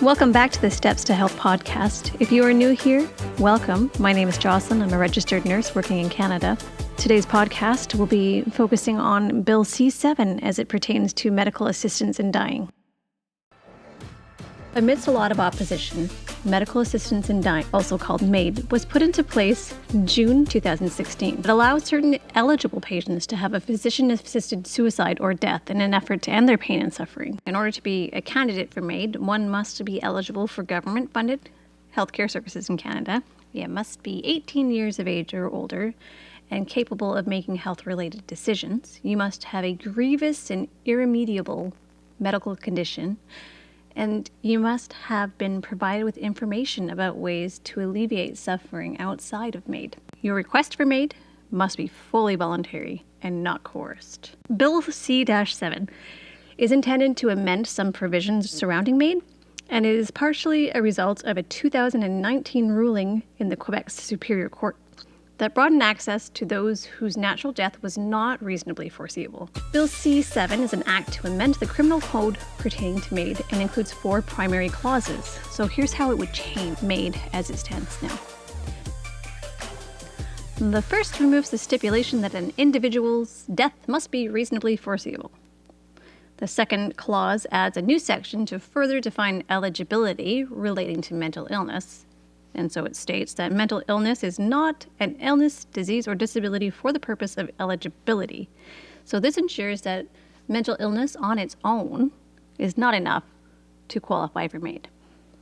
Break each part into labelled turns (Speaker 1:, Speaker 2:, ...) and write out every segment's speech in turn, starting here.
Speaker 1: Welcome back to the Steps to Health podcast. If you are new here, welcome. My name is Jocelyn. I'm a registered nurse working in Canada. Today's podcast will be focusing on Bill C-7 as it pertains to medical assistance in dying. Amidst a lot of opposition, medical assistance in dying, also called MAID, was put into place in June 2016. It allows certain eligible patients to have a physician-assisted suicide or death in an effort to end their pain and suffering. In order to be a candidate for MAID, one must be eligible for government-funded healthcare services in Canada. You must be 18 years of age or older and capable of making health-related decisions. You must have a grievous and irremediable medical condition, and you must have been provided with information about ways to alleviate suffering outside of MAID. Your request for MAID must be fully voluntary and not coerced. Bill C-7 is intended to amend some provisions surrounding MAID, and it is partially a result of a 2019 ruling in the Quebec Superior Court that broadened access to those whose natural death was not reasonably foreseeable. Bill C-7 is an act to amend the criminal code pertaining to MAID and includes 4 primary clauses. So here's how it would change MAID as it stands now. The first removes the stipulation that an individual's death must be reasonably foreseeable. The second clause adds a new section to further define eligibility relating to mental illness. And so it states that mental illness is not an illness, disease, or disability for the purpose of eligibility. So this ensures that mental illness on its own is not enough to qualify for MAID.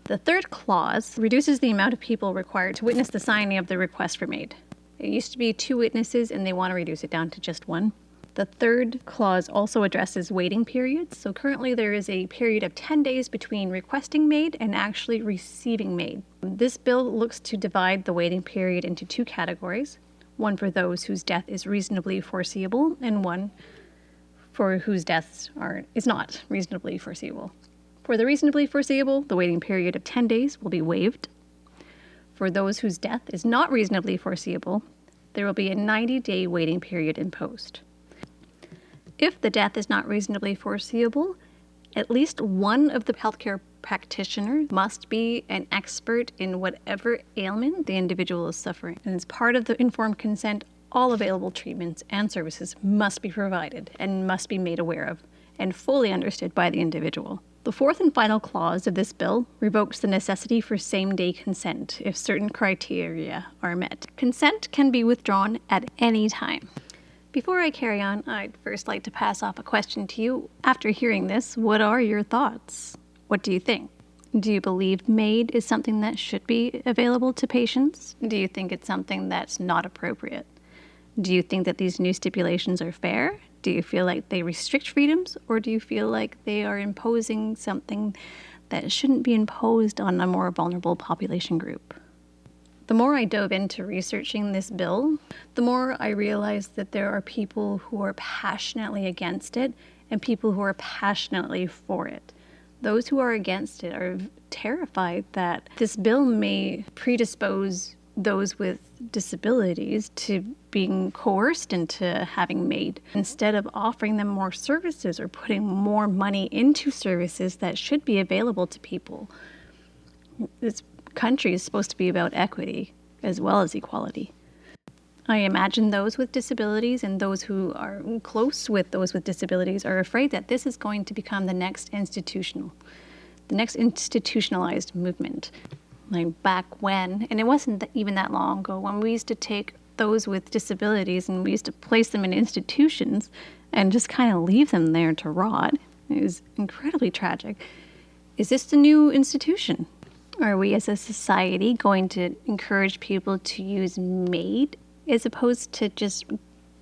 Speaker 1: The third clause reduces the amount of people required to witness the signing of the request for MAID. It used to be 2 witnesses, and they want to reduce it down to just 1. The third clause also addresses waiting periods. So currently there is a period of 10 days between requesting MAID and actually receiving MAID. This bill looks to divide the waiting period into 2 categories, one for those whose death is reasonably foreseeable and one for whose deaths is not reasonably foreseeable. For the reasonably foreseeable, the waiting period of 10 days will be waived. For those whose death is not reasonably foreseeable, there will be a 90-day waiting period imposed. If the death is not reasonably foreseeable, at least one of the healthcare practitioners must be an expert in whatever ailment the individual is suffering. And as part of the informed consent, all available treatments and services must be provided and must be made aware of and fully understood by the individual. The fourth and final clause of this bill revokes the necessity for same-day consent if certain criteria are met. Consent can be withdrawn at any time. Before I carry on, I'd first like to pass off a question to you. After hearing this, what are your thoughts? What do you think? Do you believe MAID is something that should be available to patients? Do you think it's something that's not appropriate? Do you think that these new stipulations are fair? Do you feel like they restrict freedoms? Or do you feel like they are imposing something that shouldn't be imposed on a more vulnerable population group? The more I dove into researching this bill, the more I realized that there are people who are passionately against it and people who are passionately for it. Those who are against it are terrified that this bill may predispose those with disabilities to being coerced into having MAID instead of offering them more services or putting more money into services that should be available to people. This country is supposed to be about equity as well as equality. I imagine those with disabilities and those who are close with those with disabilities are afraid that this is going to become the next institutionalized movement. Like back when, and it wasn't even that long ago, when we used to take those with disabilities and we used to place them in institutions and just kind of leave them there to rot. It was incredibly tragic. Is this the new institution? Are we as a society going to encourage people to use MAID as opposed to just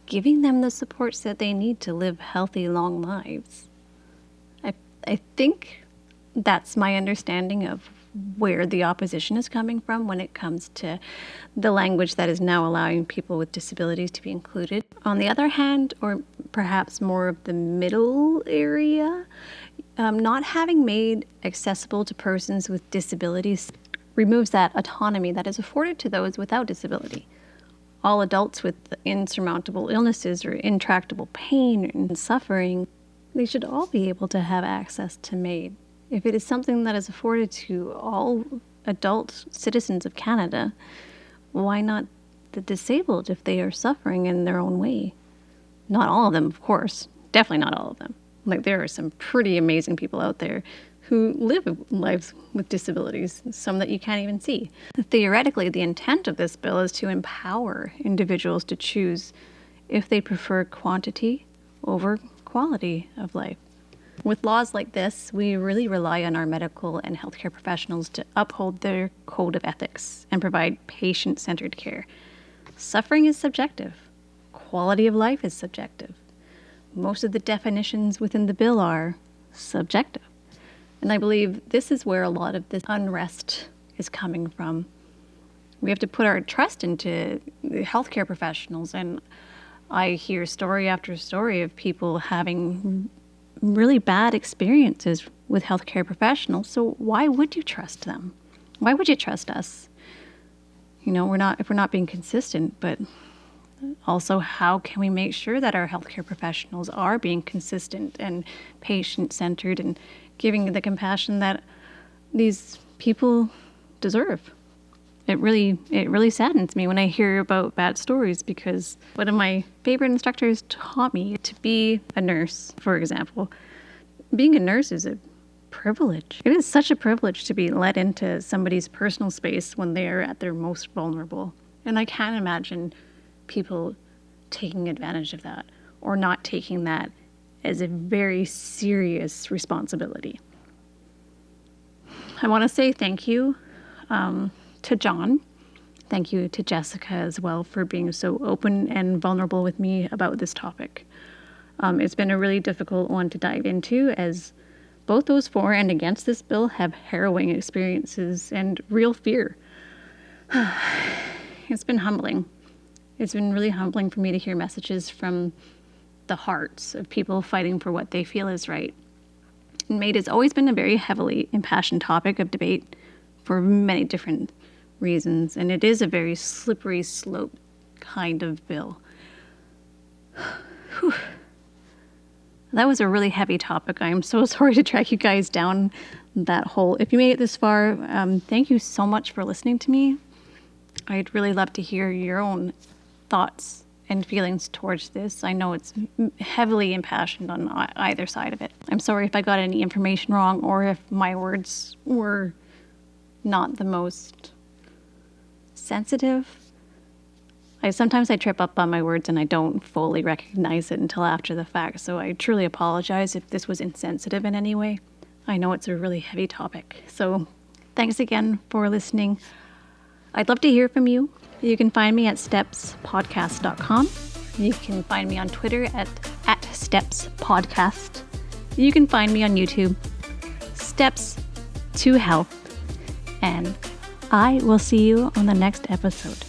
Speaker 1: giving them the supports that they need to live healthy, long lives? I think that's my understanding of where the opposition is coming from when it comes to the language that is now allowing people with disabilities to be included. On the other hand, or perhaps more of the middle area, not having MAID accessible to persons with disabilities removes that autonomy that is afforded to those without disability. All adults with insurmountable illnesses or intractable pain and suffering, they should all be able to have access to MAID. If it is something that is afforded to all adult citizens of Canada, why not the disabled if they are suffering in their own way? Not all of them, of course. Definitely not all of them. Like, there are some pretty amazing people out there who live lives with disabilities, some that you can't even see. Theoretically, the intent of this bill is to empower individuals to choose if they prefer quantity over quality of life. With laws like this, we really rely on our medical and healthcare professionals to uphold their code of ethics and provide patient-centered care. Suffering is subjective. Quality of life is subjective. Most of the definitions within the bill are subjective. And I believe this is where a lot of this unrest is coming from. We have to put our trust into the healthcare professionals, and I hear story after story of people having really bad experiences with healthcare professionals. So why would you trust them? Why would you trust us? You know, if we're not being consistent, but also, how can we make sure that our healthcare professionals are being consistent and patient-centered and giving the compassion that these people deserve? It really saddens me when I hear about bad stories, because one of my favorite instructors taught me to be a nurse, for example. Being a nurse is a privilege. It is such a privilege to be let into somebody's personal space when they are at their most vulnerable. And I can't imagine people taking advantage of that or not taking that as a very serious responsibility. I want to say thank you to John. Thank you to Jessica as well for being so open and vulnerable with me about this topic. It's been a really difficult one to dive into, as both those for and against this bill have harrowing experiences and real fear. It's been humbling. It's been really humbling for me to hear messages from the hearts of people fighting for what they feel is right. And MAID has always been a very heavily impassioned topic of debate for many different reasons, and it is a very slippery slope kind of bill. Whew. That was a really heavy topic. I'm so sorry to drag you guys down that hole. If you made it this far, thank you so much for listening to me. I'd really love to hear your own thoughts and feelings towards this. I know it's heavily impassioned on either side of it. I'm sorry if I got any information wrong or if my words were not the most sensitive. Sometimes I trip up on my words and I don't fully recognize it until after the fact, so I truly apologize if this was insensitive in any way. I know it's a really heavy topic, so thanks again for listening. I'd love to hear from you. You can find me at stepspodcast.com. You can find me on Twitter at stepspodcast. You can find me on YouTube, Steps to Health. And I will see you on the next episode.